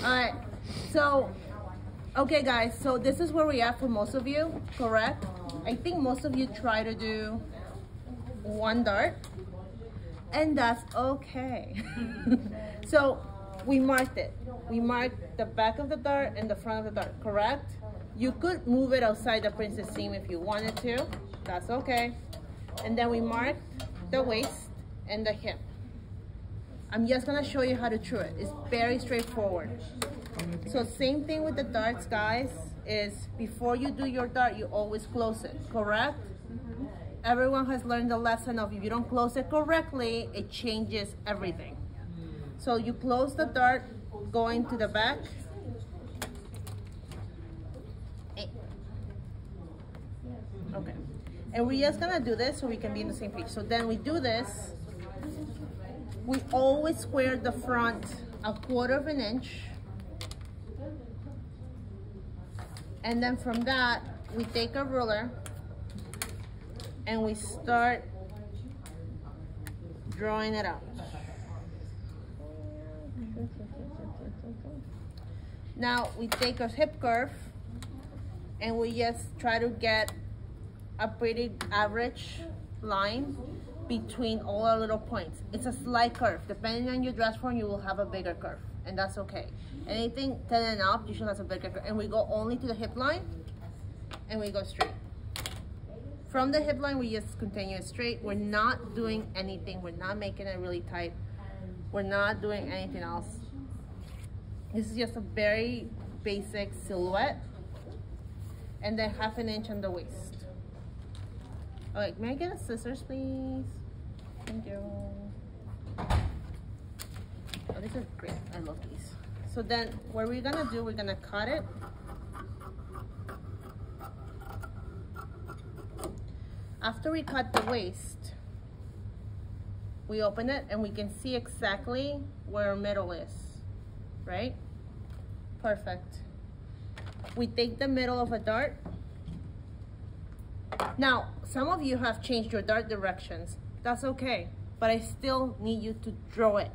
All right, so, okay guys, so this is where we are for most of you, correct? I think most of you try to do one dart, and that's okay. So we marked it. We marked the back of the dart and the front of the dart, correct? You could move it outside the princess seam if you wanted to, that's okay. And then we marked the waist and the hip. I'm just gonna show you how to true it. It's very straightforward. So same thing with the darts, guys, is before you do your dart, you always close it, correct? Everyone has learned the lesson of if you don't close it correctly, it changes everything. So you close the dart going to the back. Okay. And we're just gonna do this so we can be on the same page. So then we do this. We always square the front 1/4 of an inch. And then from that, we take a ruler and we start drawing it out. Now we take a hip curve and we just try to get a pretty average line between all our little points. It's a slight curve. Depending on your dress form, you will have a bigger curve, and that's okay. Anything 10 and up usually has a bigger curve. And we go only to the hip line, and we go straight. From the hip line, we just continue straight. We're not doing anything. We're not making it really tight. We're not doing anything else. This is just a very basic silhouette. And then 1/2 inch on the waist. All right, may I get a scissors, please? Thank you. Oh, these are great. I love these. So then what we're gonna do, we're gonna cut it. After we cut the waist, we open it and we can see exactly where our middle is, right? Perfect. We take the middle of a dart. Now, some of you have changed your dart directions. That's okay, but I still need you to draw it.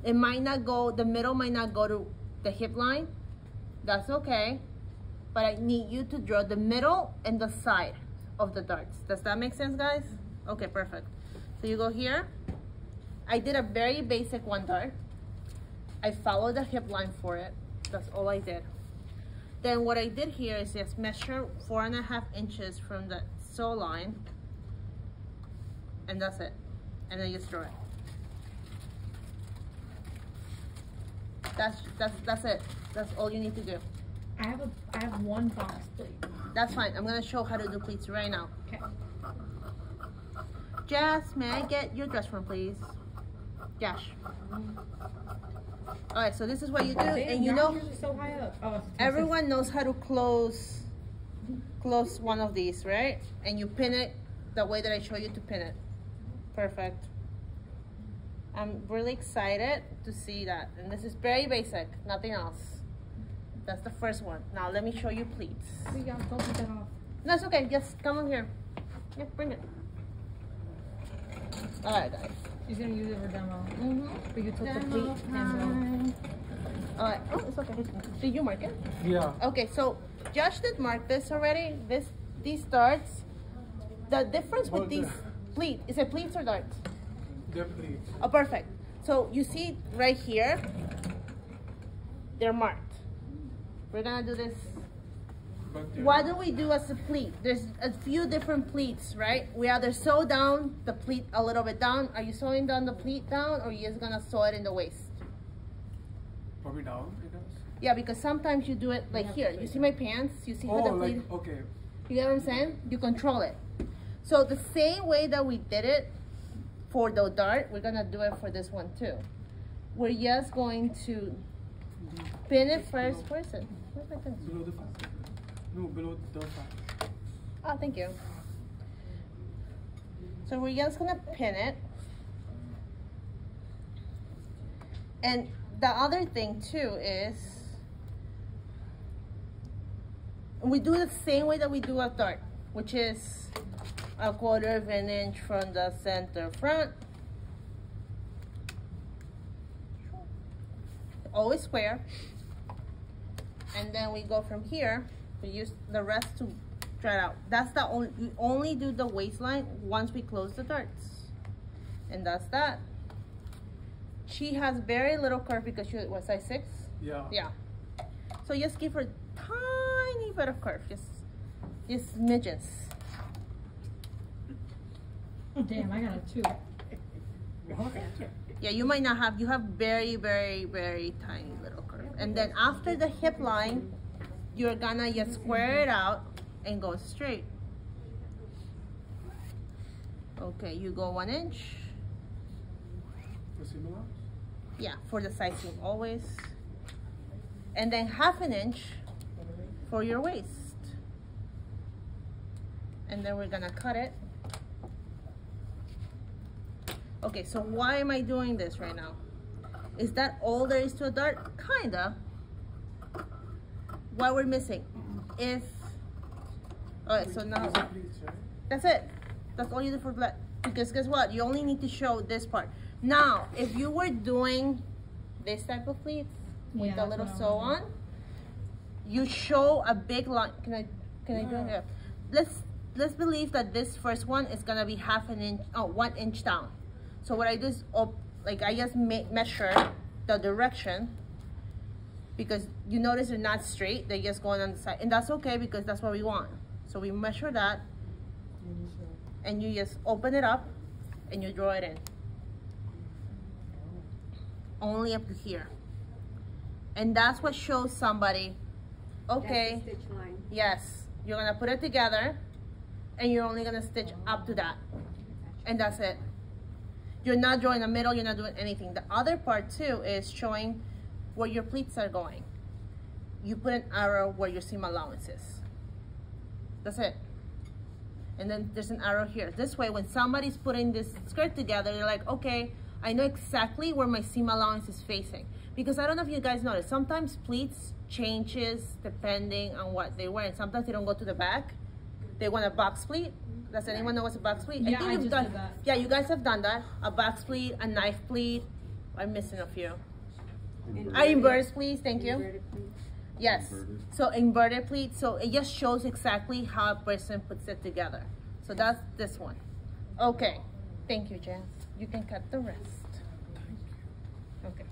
It might not go, the middle might not go to the hip line. That's okay, but I need you to draw the middle and the side of the darts. Does that make sense, guys? Okay, perfect. So you go here. I did a very basic one dart. I followed the hip line for it. That's all I did. Then what I did here is just measure 4.5 inches from the sew line, and that's it. And then just draw it. That's it. That's all you need to do. I have one box pleat. That's fine. I'm gonna show how to do pleats right now. Okay. Jess, may I get your dress form, please? Josh. All right, so this is what you do, and you know, so high up. Oh, everyone knows how to close one of these, right? And you pin it the way that I show you to pin it. Perfect. I'm really excited to see that, and this is very basic, nothing else. That's the first one. Now let me show you pleats. We got don't put that off. No, it's okay. Just come on here. Yeah, bring it. All right, guys. She's gonna use it for demo. But you took the Demo pleat. time. All right. Oh, it's okay. Did you mark it? Yeah. Okay, so Josh did mark this already. These darts. The difference with these pleats, is it pleats or darts? They're pleats. Oh, perfect. So you see right here, they're marked. We're gonna do this. What do we do as a pleat? There's a few different pleats, right? We either sew down the pleat a little bit down. Are you sewing down the pleat down, or are you just gonna sew it in the waist? Probably down, I guess. Yeah, because sometimes you do it like here. You see my pants? You see how the pleat? Like, okay. You get what I'm saying? You control it. So the same way that we did it for the dart, we're gonna do it for this one too. We're just going to pin it first. Where is it? Where's my pin? Below the fact. No, below the fact. Oh, thank you. So we're just gonna pin it. And the other thing too is, we do the same way that we do a dart, which is 1/4 of an inch from the center front. always square. And then we go from here, we use the rest to dry it out. That's the only, we only do the waistline once we close the darts. And that's that. She has very little curve because she was size 6. Yeah. Yeah. So just give her tiny bit of curve, just smidgens. Damn, I got a 2. Yeah, you might not have, you have very, very, very tiny little curve. And then after the hip line, you're gonna just square it out and go straight. Okay, you go 1 inch. For similar? Yeah, for the side seam always. And then 1/2 inch for your waist. And then we're gonna cut it. Okay, so why am I doing this right now? Is that all there is to a dart? Kinda. What we're missing? If, alright, so now, Pleats, right? that's it. That's all you do for black. Because guess what? You only need to show this part. Now, if you were doing this type of pleats with Yeah, a little that's sew what I on, you show a big line. Can I do it? Let's believe that this first one is gonna be 1/2 inch, 1 inch down. So what I do is, like I just measure the direction, because you notice they're not straight, they're just going on the side, and that's okay because that's what we want. So we measure that, and you just open it up, and you draw it in. Only up to here. And that's what shows somebody, okay, That's the stitch line. yes, you're gonna put it together, and you're only gonna stitch up to that. And that's it. You're not drawing the middle, you're not doing anything. The other part too is showing where your pleats are going. You put an arrow where your seam allowance is. That's it. And then there's an arrow here. This way, when somebody's putting this skirt together, you're like, okay, I know exactly where my seam allowance is facing. Because I don't know if you guys notice, sometimes pleats changes depending on what they wear. And sometimes they don't go to the back. They want a box pleat. Does anyone know what's a box pleat? Yeah, think I you've just done, did that. yeah, you guys have done that. A box pleat, a knife pleat. I'm missing a few. Inverted pleats, thank you. Inverted pleats. Yes. So inverted pleat. So it just shows exactly how a person puts it together. So that's this one. Okay. Thank you, Jess. You can cut the rest. Okay.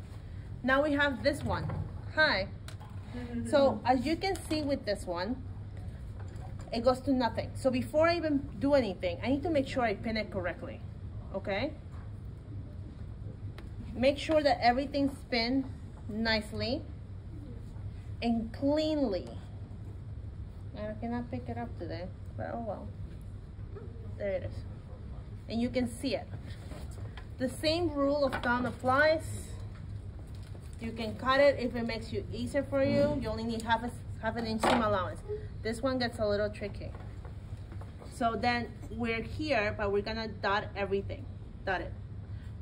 Now we have this one. Hi. So as you can see with this one, it goes to nothing. So before I even do anything, I need to make sure I pin it correctly. Okay? Make sure that everything's pinned nicely and cleanly. I cannot pick it up today, but oh well. There it is. And you can see it. The same rule of thumb applies. You can cut it if it makes you easier for you. You only need half an inch seam allowance. This one gets a little tricky. So then we're here, but we're gonna dot everything. Dot it.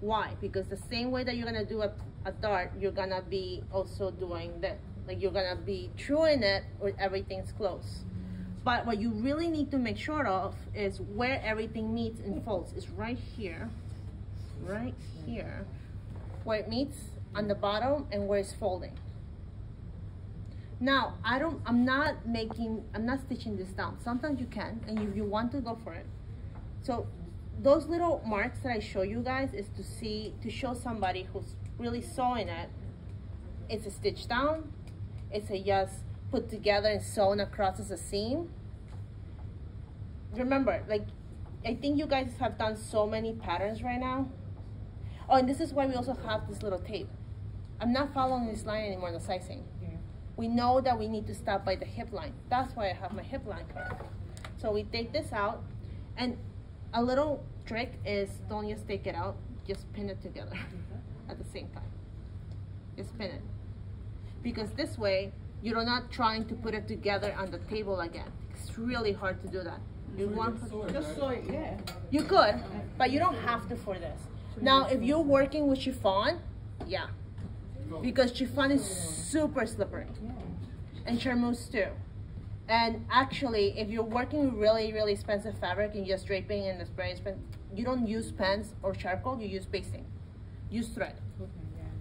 Why? Because the same way that you're gonna do a dart, you're gonna be also doing that. Like you're gonna be truing it where everything's close. But what you really need to make sure of is where everything meets and folds. Is right here, where it meets on the bottom and where it's folding. Now, I'm not stitching this down. Sometimes you can, and if you want to, go for it. So those little marks that I show you guys is to show somebody who's really sewing it. It's a stitch down. It's a just put together and sewn across as a seam. Remember, like, I think you guys have done so many patterns right now. Oh, and this is why we also have this little tape. I'm not following this line anymore in the sizing. We know that we need to stop by the hip line. That's why I have my hip line curve. So we take this out, and a little trick is don't just take it out, just pin it together at the same time. Just pin it. Because this way, you're not trying to put it together on the table again. It's really hard to do that. You want Just so yeah. You could, but you don't have to for this. Now, if you're working with chiffon, yeah. Because chiffon is super slippery. And charmeuse too. And actually, if you're working with really, really expensive fabric and just draping in this very expensive, you don't use pens or charcoal, you use basting. Use thread.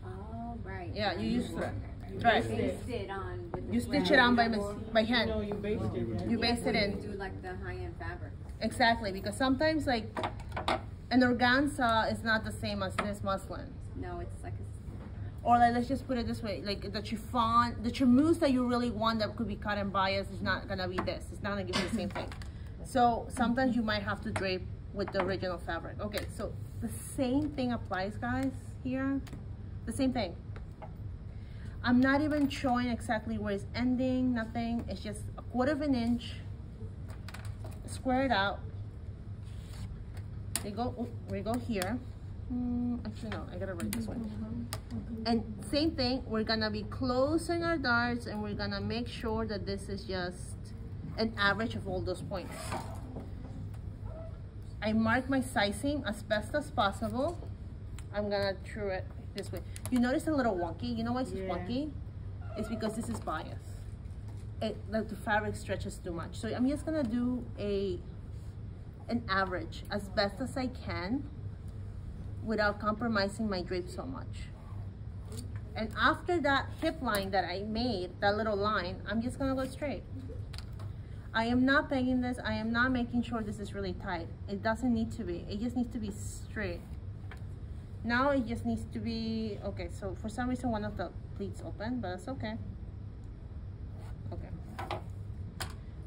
Oh, right. Yeah, you use thread. Based it on with the You stitch thread. it on by No, hand. you based it. Right? You baste it You in. do like the high-end fabric. Exactly, because sometimes like an organza is not the same as this muslin. No, it's like a, Or like, let's just put it this way, like the chiffon, the chamoose that you really want that could be cut and bias is not gonna be this. It's not gonna give you the same thing. So sometimes you might have to drape with the original fabric. Okay, so the same thing applies, guys, here. The same thing. I'm not even showing exactly where it's ending, nothing. It's just 1/4 inch. Square it out. We go here. Actually no, I gotta write this way. And same thing, we're gonna be closing our darts and we're gonna make sure that this is just an average of all those points. I mark my sizing as best as possible. I'm gonna true it this way. You notice a little wonky. You know why it's wonky? It's because this is bias. Like the fabric stretches too much. So I'm just gonna do an average as best as I can without compromising my drape so much. And after that hip line that I made, that little line, I'm just gonna go straight. I am not pegging this. I am not making sure this is really tight. It doesn't need to be. It just needs to be straight. Now it just needs to be, okay, so for some reason one of the pleats open, but that's okay. Okay.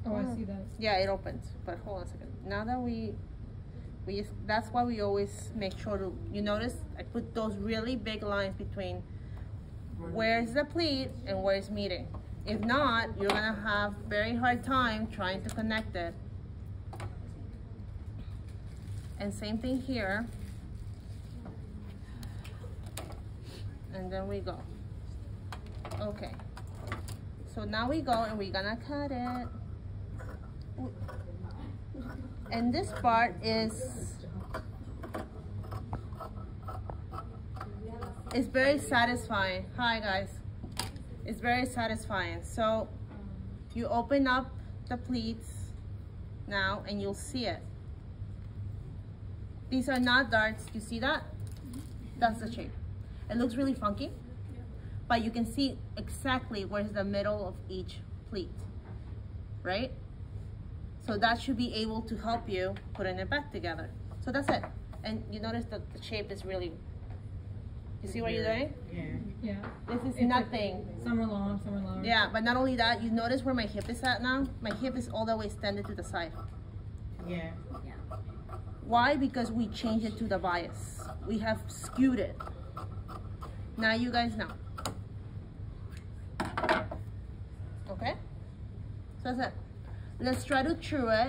Oh, I see that. Yeah, it opens, but hold on a second. Now that we just, that's why we always make sure to, you notice I put those really big lines between where's the pleat and where it's meeting. If not, you're gonna have very hard time trying to connect it. And same thing here. And then we go. Okay. So now we go and we're gonna cut it. And this part is very satisfying. Hi guys. It's very satisfying. So you open up the pleats now and you'll see it. These are not darts. You see that? That's the shape. It looks really funky, but you can see exactly where's the middle of each pleat, right? So that should be able to help you putting it back together. So that's it. And you notice that the shape is really, you see what you're doing? Yeah. Yeah. This is It's nothing. Like, some are long, some are longer. Yeah, but not only that, you notice where my hip is at now? My hip is all the way extended to the side. Yeah. yeah. Why? Because we changed it to the bias. We have skewed it. Now you guys know. Okay? So that's it. Let's try to true it.